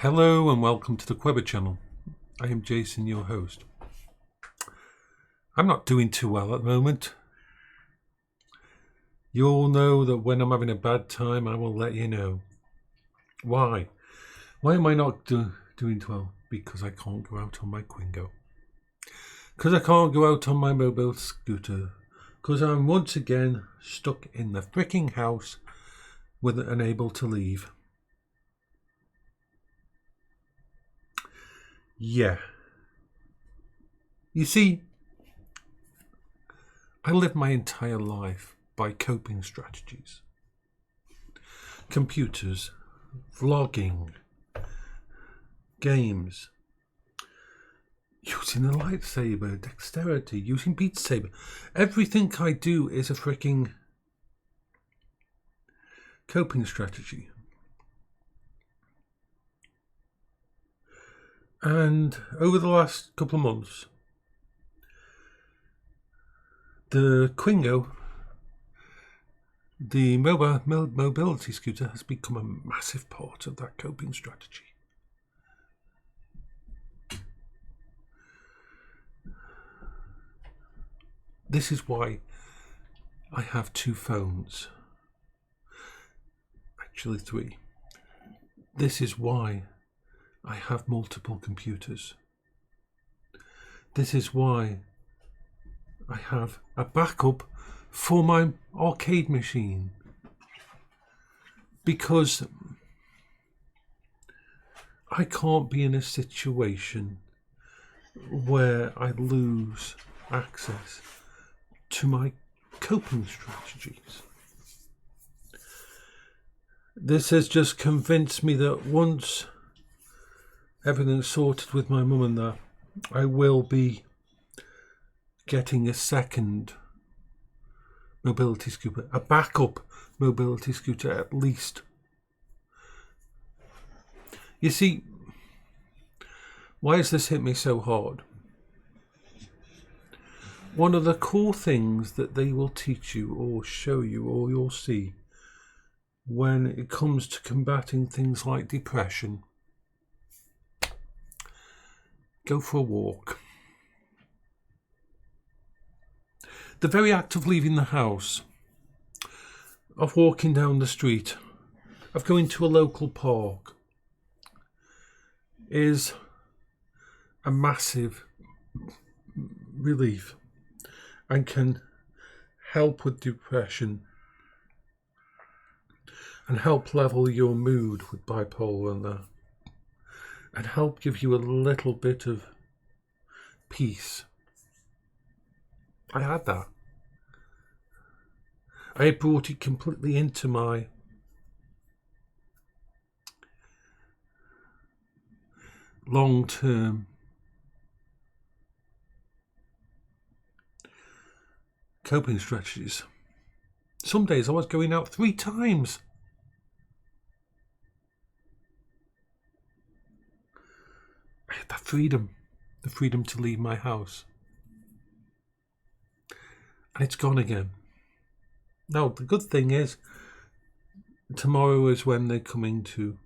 Hello and welcome to the Quebber channel. I am Jason, your host. I'm not doing too well at the moment. You all know that when I'm having a bad time, I will let you know. Why? Why am I not doing well? Because I can't go out on my Quingo. Because I can't go out on my mobile scooter. Because I'm once again stuck in the freaking house with unable to leave. Yeah. You see, I live my entire life by coping strategies. Computers, vlogging, games, using a lightsaber, dexterity, using Beat Saber. Everything I do is a freaking coping strategy. And over the last couple of months, the Quingo, the mobility scooter, has become a massive part of that coping strategy. This is why I have two phones. Actually, three. This is why I have multiple computers. This is why I have a backup for my arcade machine. Because I can't be in a situation where I lose access to my coping strategies. This has just convinced me that once everything's sorted with my mum and that, I will be getting a second mobility scooter, a backup mobility scooter at least. You see, why has this hit me so hard? One of the core things that they will teach you or show you or you'll see when it comes to combating things like depression: go for a walk. The very act of leaving the house, of walking down the street, of going to a local park is a massive relief and can help with depression and help level your mood with bipolar and that, and help give you a little bit of peace. I had that. I had brought it completely into my long-term coping strategies. Some days I was going out 3 times. I had that freedom, the freedom to leave my house. And it's gone again. Now, the good thing is, tomorrow is when they're coming to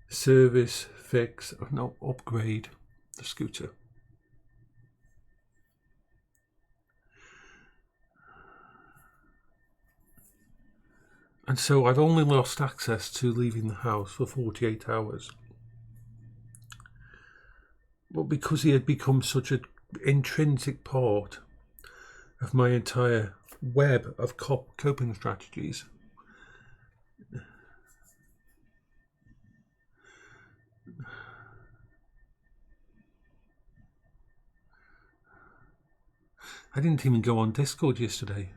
service, fix, no, upgrade the scooter. And so I've only lost access to leaving the house for 48 hours. But because he had become such an intrinsic part of my entire web of coping strategies, I didn't even go on Discord yesterday.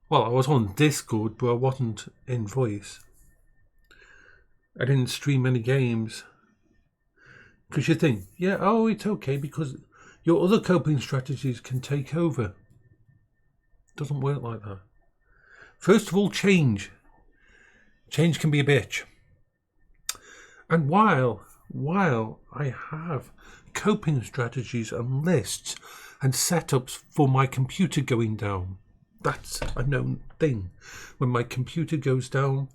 Well, I was on Discord, but I wasn't in voice. I didn't stream any games. Because you think, yeah, oh, it's okay because your other coping strategies can take over. It doesn't work like that. First of all, change. Change can be a bitch. And while I have coping strategies and lists and setups for my computer going down, That's a known thing. When my computer goes down,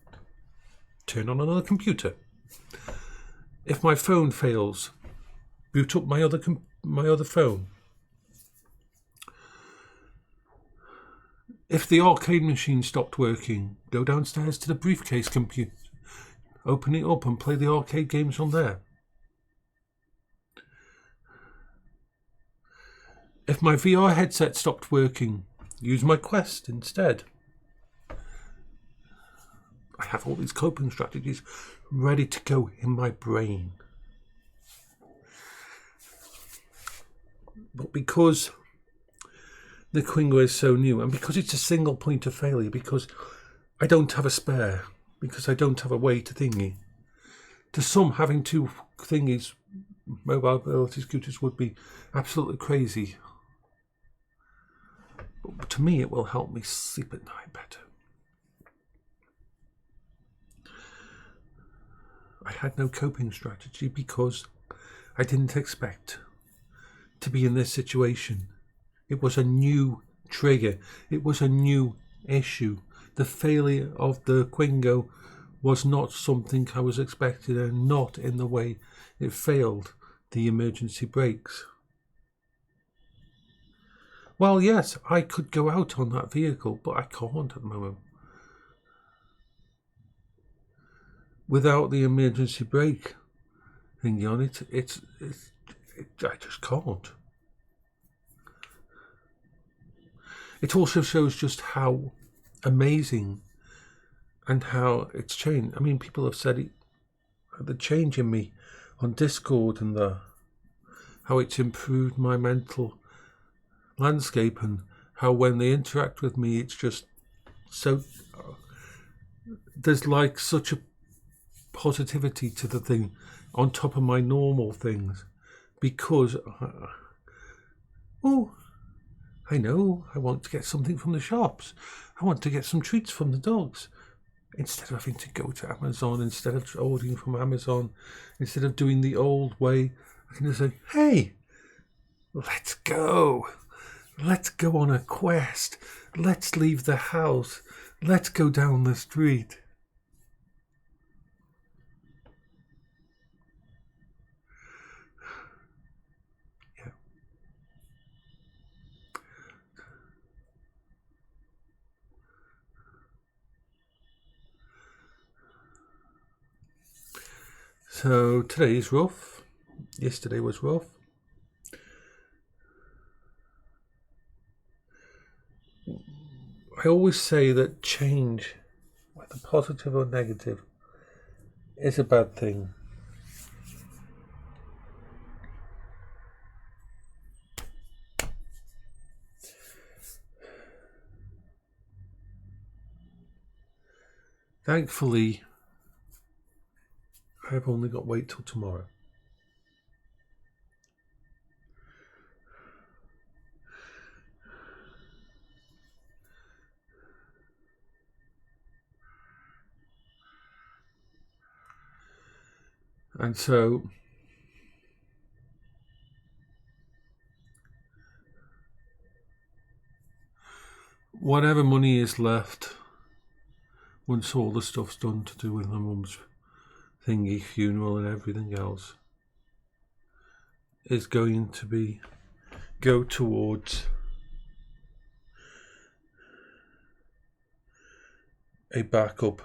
turn on another computer. If my phone fails, boot up my other phone. If the arcade machine stopped working, go downstairs to the briefcase computer, open it up and play the arcade games on there. If my VR headset stopped working, use my Quest instead. I have all these coping strategies ready to go in my brain. But because the Quingo is so new, and because it's a single point of failure, because I don't have a spare, because I don't have a way to thingy, to some having two thingies, mobile mobility scooters, would be absolutely crazy. But to me, it will help me sleep at night better. I had no coping strategy because I didn't expect to be in this situation. It was a new trigger. It was a new issue. The failure of the Quingo was not something I was expecting, and not in the way it failed the emergency brakes. Well, yes, I could go out on that vehicle, but I can't at the moment. Without the emergency brake thingy on it, I just can't. It also shows just how amazing and how it's changed. I mean, people have said it, the change in me on Discord, and how it's improved my mental landscape, and how when they interact with me, it's just so, there's like such a positivity to the thing on top of my normal things, because I know I want to get something from the shops, I want to get some treats from the dogs, instead of having to go to Amazon, instead of ordering from Amazon, instead of doing the old way, I can just say, hey, let's go on a quest, let's leave the house, let's go down the street. So today is rough. Yesterday was rough. I always say that change, whether positive or negative, is a bad thing. Thankfully, I've only got to wait till tomorrow. And so, whatever money is left, once all the stuff's done to do with my mum's thingy, funeral and everything else, is going to go towards a backup.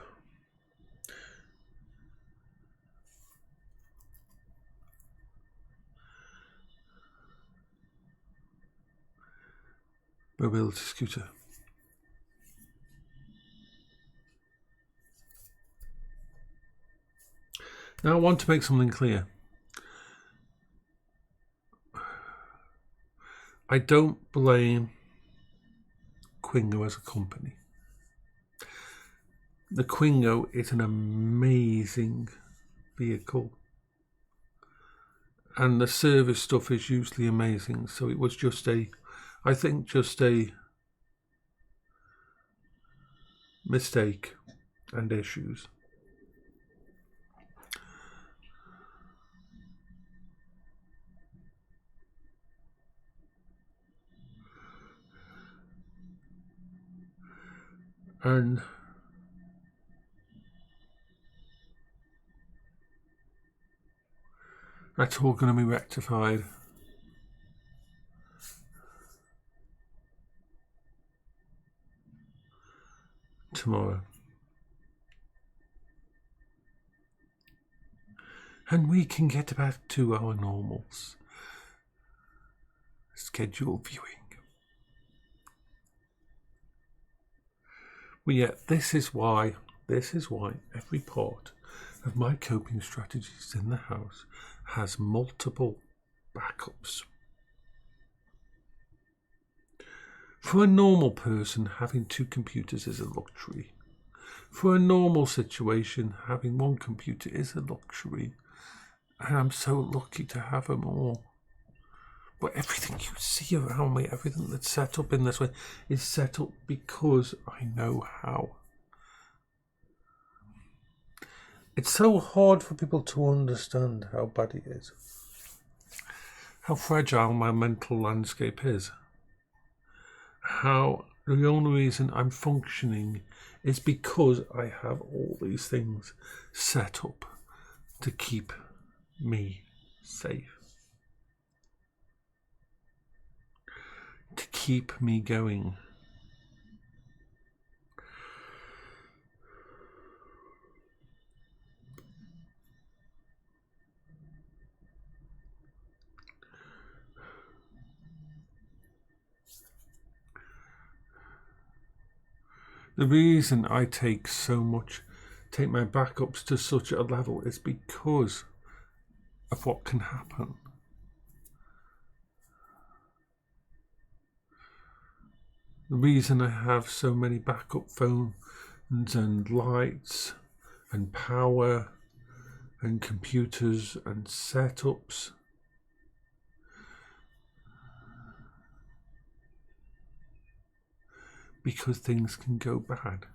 Mobility scooter. Now I want to make something clear. I don't blame Quingo as a company. The Quingo is an amazing vehicle, and the service stuff is usually amazing. So it was just a mistake and issues. And that's all going to be rectified. Tomorrow. And we can get back to our normals. Scheduled viewing. But yet, this is why every part of my coping strategies in the house has multiple backups. For a normal person, having 2 computers is a luxury. For a normal situation, having 1 computer is a luxury. And I'm so lucky to have them all. But everything you see around me, everything that's set up in this way, is set up because I know how. It's so hard for people to understand how bad it is. How fragile my mental landscape is. How the only reason I'm functioning is because I have all these things set up to keep me safe. To keep me going. The reason I take my backups to such a level is because of what can happen. The reason I have so many backup phones and lights and power and computers and setups because things can go bad.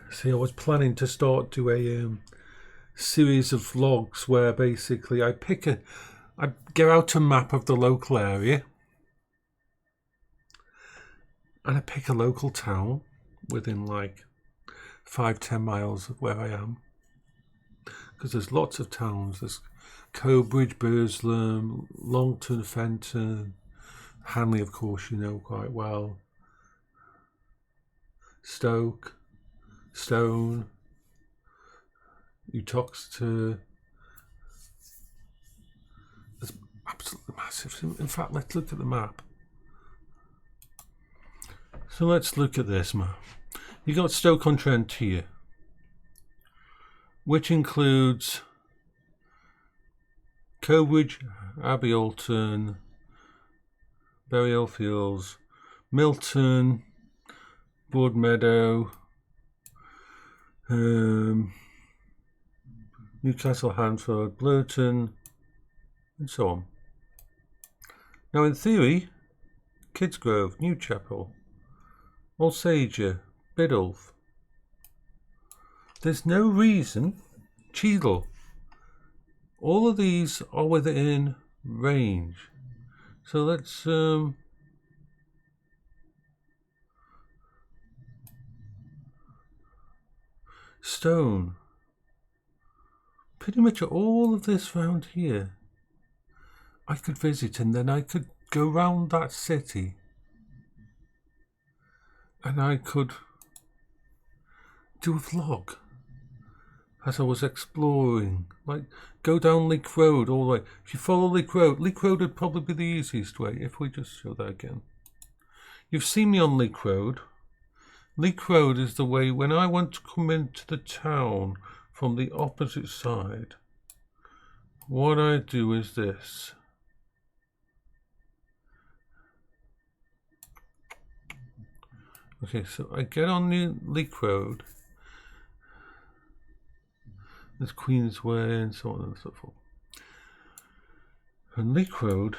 See, I was planning to start to a series of vlogs where basically I get out a map of the local area and I pick a local town within like 5-10 miles of where I am, because there's lots of towns. There's Cobridge, Burslem, Longton, Fenton, Hanley, of course you know quite well, Stoke, Stone, Uttoxeter. It's absolutely massive. In fact, let's look at the map. So let's look at this map. You got Stoke-on-Trent here, which includes Cobridge, Abbey Alton, Burial Fields, Milton, Broadmeadow, Newcastle, Hanford, Blurton, and so on. Now, in theory, Kidsgrove, Newchapel, Alsager, Biddulph. There's no reason. Cheadle. All of these are within range. So let's Stone. Pretty much all of this round here I could visit, and then I could go round that city and I could do a vlog as I was exploring. Like, go down Leek Road all the way. If you follow Leek Road would probably be the easiest way. If we just show that again. You've seen me on Leek Road. Leek Road is the way when I want to come into the town from the opposite side. What I do is this. Okay, so I get on the Leek Road. There's Queensway and so on and so forth. And Leak Road,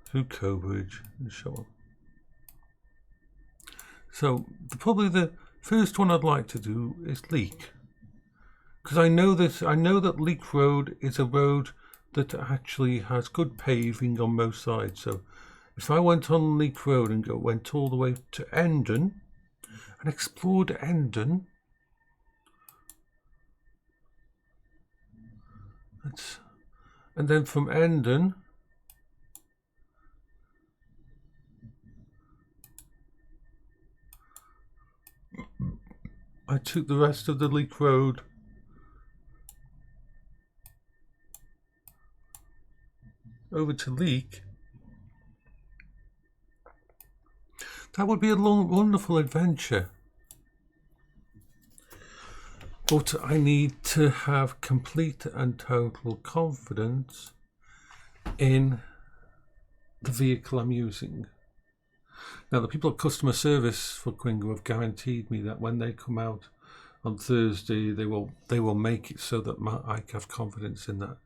through Cobridge and so on. So probably the first one I'd like to do is Leak, because I know that Leak Road is a road that actually has good paving on both sides. So if I went on Leak Road and went all the way to Endon and explored Endon, and then from Endon I took the rest of the Leak Road over to Leak, that would be a wonderful adventure. But I need to have complete and total confidence in the vehicle I'm using. Now, the people at customer service for Quingo have guaranteed me that when they come out on Thursday, they will make it so that I have confidence in that.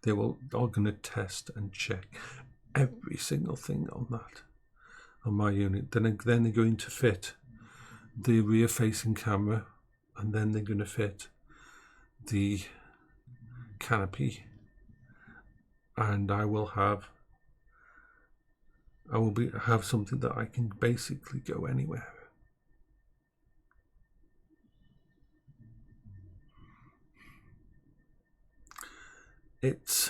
They are going to test and check every single thing on that, on my unit. Then they're going to fit the rear-facing camera, and then they're going to fit the canopy, and I will have something that I can basically go anywhere. It's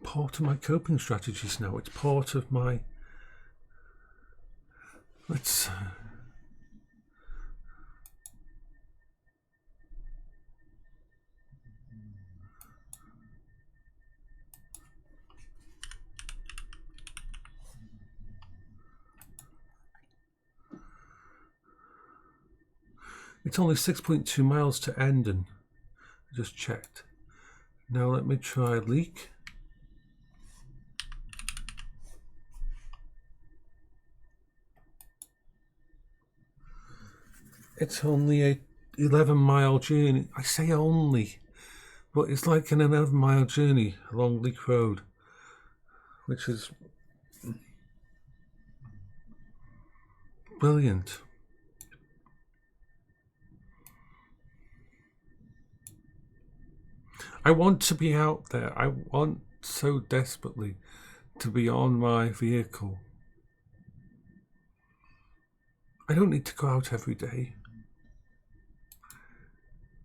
part of my coping strategies now. It's part of my It's only 6.2 miles to Endon. I just checked. Now let me try Leak. It's only a 11-mile journey. I say only, but it's like an 11-mile journey along Leak Road, which is brilliant. I want to be out there. I want so desperately to be on my vehicle. I don't need to go out every day.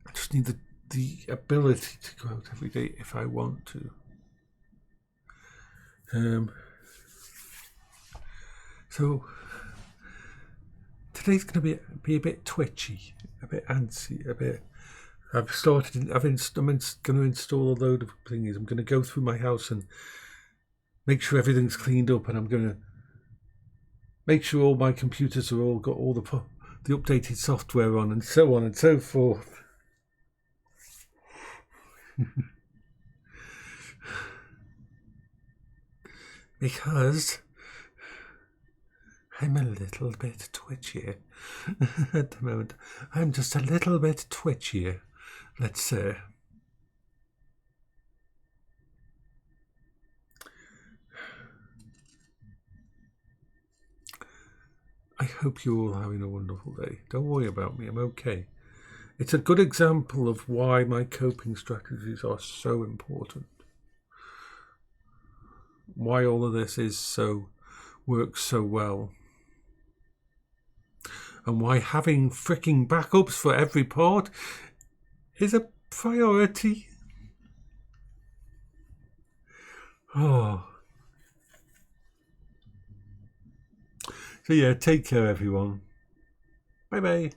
I just need the ability to go out every day if I want to. So today's going to be a bit twitchy, a bit antsy, a bit. I'm going to install a load of things. I'm going to go through my house and make sure everything's cleaned up, and I'm going to make sure all my computers are all got all the updated software on, and so on and so forth. Because I'm a little bit twitchier at the moment. I'm just a little bit twitchier, let's say. I hope you're all having a wonderful day. Don't worry about me, I'm okay. It's a good example of why my coping strategies are so important. Why all of this works so well. And why having freaking backups for every part is a priority. Oh. So yeah, take care everyone. Bye bye.